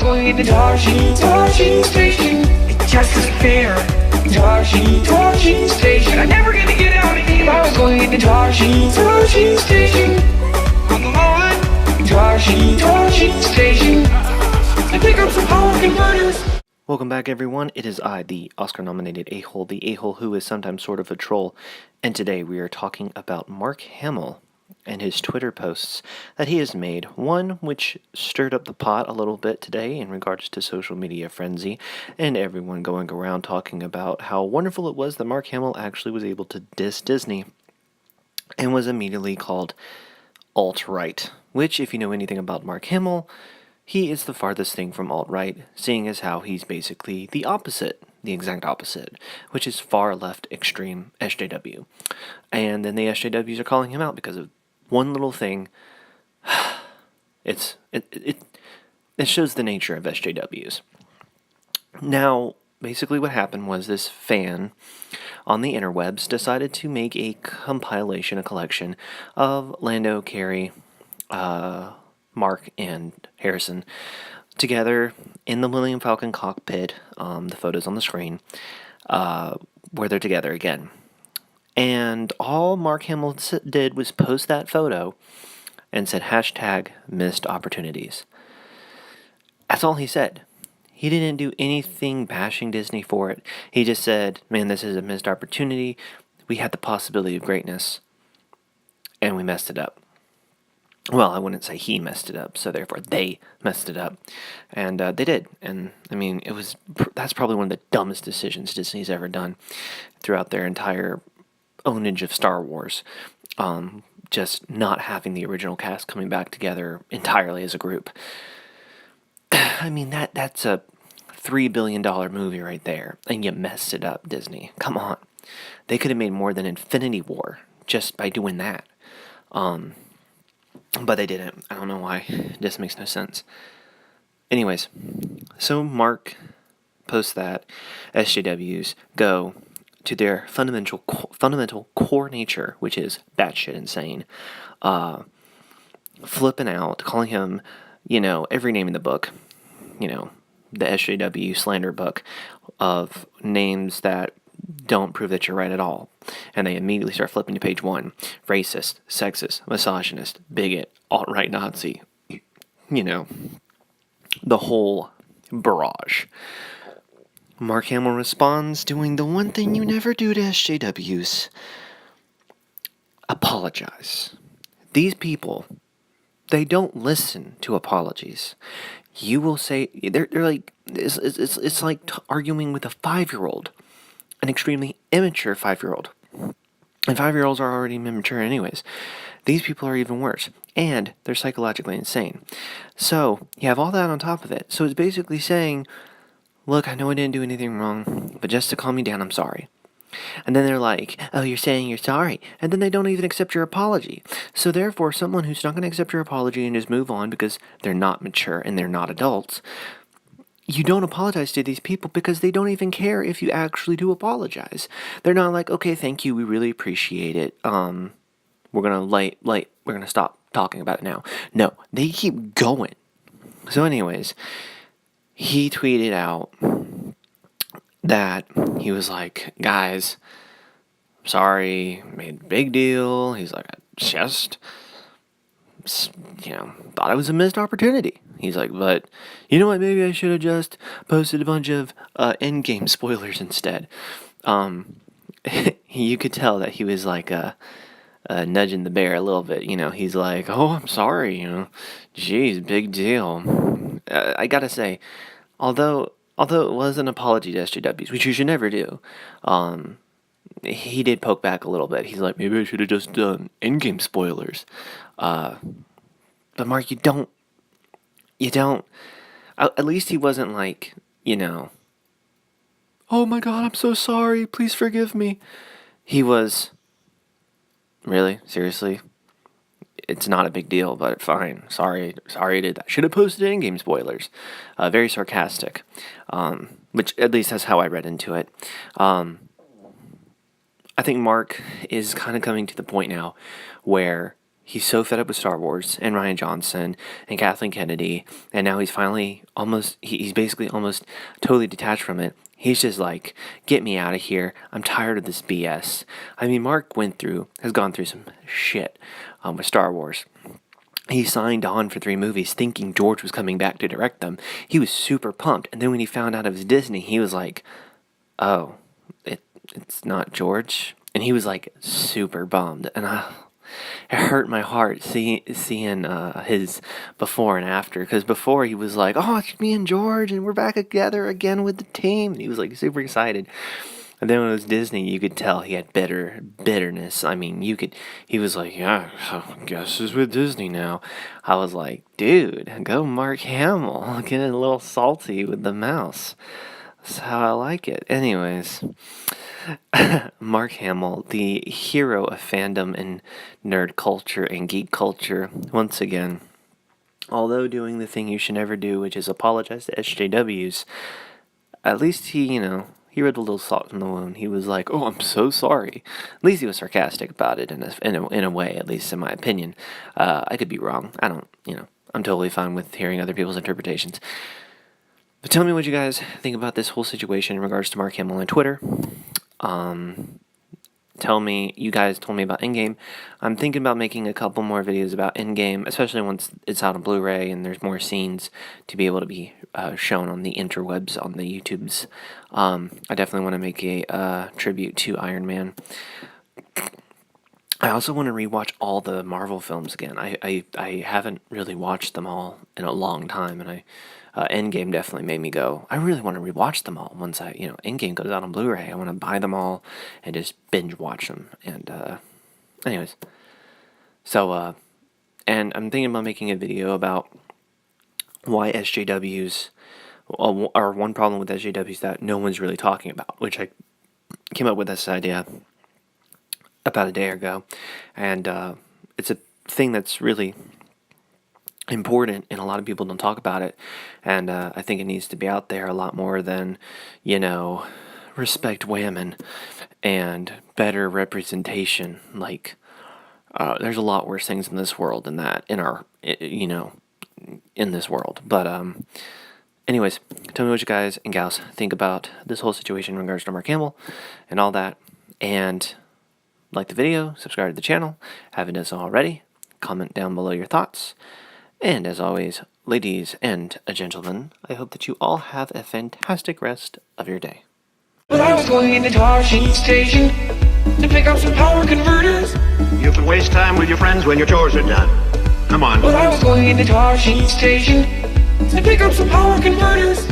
going to Darjeeling Station. It just isn't fair. Darjeeling Station. I'm never gonna get out of here. I was going to Darjeeling Station. On the line. Darjeeling Station. I pick up some power converters. Welcome back, everyone. It is I, the Oscar-nominated a-hole, the a-hole who is sometimes sort of a troll, and today we are talking about Mark Hamill and his Twitter posts that he has made. One which stirred up the pot a little bit today in regards to social media frenzy, and everyone going around talking about how wonderful it was that Mark Hamill actually was able to diss Disney, and was immediately called alt-right, which, if you know anything about Mark Hamill, he is the farthest thing from alt-right, seeing as how he's basically the opposite, the exact opposite, which is far left extreme SJW. And then the SJWs are calling him out because of one little thing. It shows the nature of SJWs. Now, basically what happened was this fan on the interwebs decided to make a compilation, a collection of Lando, Carrie, Mark, and Harrison together in the Millennium Falcon cockpit, the photos on the screen, where they're together again. And all Mark Hamill did was post that photo and said hashtag missed opportunities. That's all he said. He didn't do anything bashing Disney for it. He just said, man, this is a missed opportunity. We had the possibility of greatness, and we messed it up. Well, I wouldn't say he messed it up, so therefore they messed it up. And they did. And, I mean, that's probably one of the dumbest decisions Disney's ever done throughout their entire ownage of Star Wars. Just not having the original cast coming back together entirely as a group. I mean, that's a $3 billion movie right there, and you messed it up, Disney. Come on. They could have made more than Infinity War just by doing that. But they didn't. I don't know why. It just makes no sense. Anyways, so Mark posts that. SJWs go to their fundamental core nature, which is batshit insane. Flipping out, calling him, every name in the book. The SJW slander book of names that don't prove that you're right at all. And they immediately start flipping to page 1. Racist, sexist, misogynist, bigot, alt-right Nazi. The whole barrage. Mark Hamill responds doing the one thing you never do to SJWs. Apologize. These people, they don't listen to apologies. You will say, they're like, it's like arguing with a 5-year-old. An extremely immature 5-year-old. And 5-year-olds are already immature anyways. These people are even worse. And they're psychologically insane. So, you have all that on top of it. So it's basically saying, look, I know I didn't do anything wrong, but just to calm me down, I'm sorry. And then they're like, oh, you're saying you're sorry. And then they don't even accept your apology. So therefore, someone who's not going to accept your apology and just move on because they're not mature and they're not adults, you don't apologize to these people because they don't even care if you actually do apologize. They're not like, okay, thank you, we really appreciate it. We're gonna stop talking about it now. No, they keep going. So anyways, he tweeted out that he was like, guys, sorry, made a big deal. He's like, I just thought it was a missed opportunity. He's like, but you know what, maybe I should have just posted a bunch of endgame spoilers instead. You could tell that he was like nudging the bear a little bit. He's like, oh, I'm sorry, geez, big deal. I gotta say, although it was an apology to SJWs, which you should never do, he did poke back a little bit. He's like, maybe I should have just done endgame spoilers. But Mark, you don't, at least he wasn't like, oh my God, I'm so sorry, please forgive me. He was, really? Seriously? It's not a big deal, but fine. Sorry I did that. Should have posted in-game spoilers. Very sarcastic. Which, at least that's how I read into it. I think Mark is kind of coming to the point now where he's so fed up with Star Wars and Ryan Johnson and Kathleen Kennedy, and now he's finally he's basically almost totally detached from it. He's just like, get me out of here. I'm tired of this BS. I mean, Mark has gone through some shit with Star Wars. He signed on for 3 movies thinking George was coming back to direct them. He was super pumped. And then when he found out it was Disney, he was like, oh, it's not George. And he was like super bummed. And it hurt my heart seeing his before and after. Because before he was like, oh, it's me and George and we're back together again with the team. And he was like super excited. And then when it was Disney, you could tell he had bitterness. I mean, he was like, yeah, I guess it's with Disney now. I was like, dude, go Mark Hamill. Get a little salty with the mouse. That's how I like it. Anyways, Mark Hamill, the hero of fandom and nerd culture and geek culture, once again, although doing the thing you should never do, which is apologize to SJWs, at least he rubbed a little salt in the wound. He was like, oh, I'm so sorry. At least he was sarcastic about it in a way, at least in my opinion. I could be wrong. I'm totally fine with hearing other people's interpretations. But tell me what you guys think about this whole situation in regards to Mark Hamill on Twitter. You guys told me about Endgame. I'm thinking about making a couple more videos about Endgame, especially once it's out on Blu-ray and there's more scenes to be able to be shown on the interwebs, on the YouTubes. I definitely want to make a tribute to Iron Man. I also want to rewatch all the Marvel films again. I haven't really watched them all in a long time, and Endgame definitely made me go, I really want to rewatch them all once Endgame goes out on Blu-ray. I want to buy them all and just binge watch them. And anyways, so and I'm thinking about making a video about why SJWs, or one problem with SJWs that no one's really talking about, which I came up with this idea about a day ago, and it's a thing that's really important, and a lot of people don't talk about it, and I think it needs to be out there a lot more than, respect women and better representation. Like, there's a lot worse things in this world than that, in this world. But anyways, tell me what you guys and gals think about this whole situation in regards to Mark Hamill and all that, and like the video, subscribe to the channel, haven't done so already, comment down below your thoughts. And as always, ladies and gentlemen, I hope that you all have a fantastic rest of your day. Well, I was going into Toshi Station to pick up some power converters. You can waste time with your friends when your chores are done. Come on. Well, I was going into Toshi Station to pick up some power converters.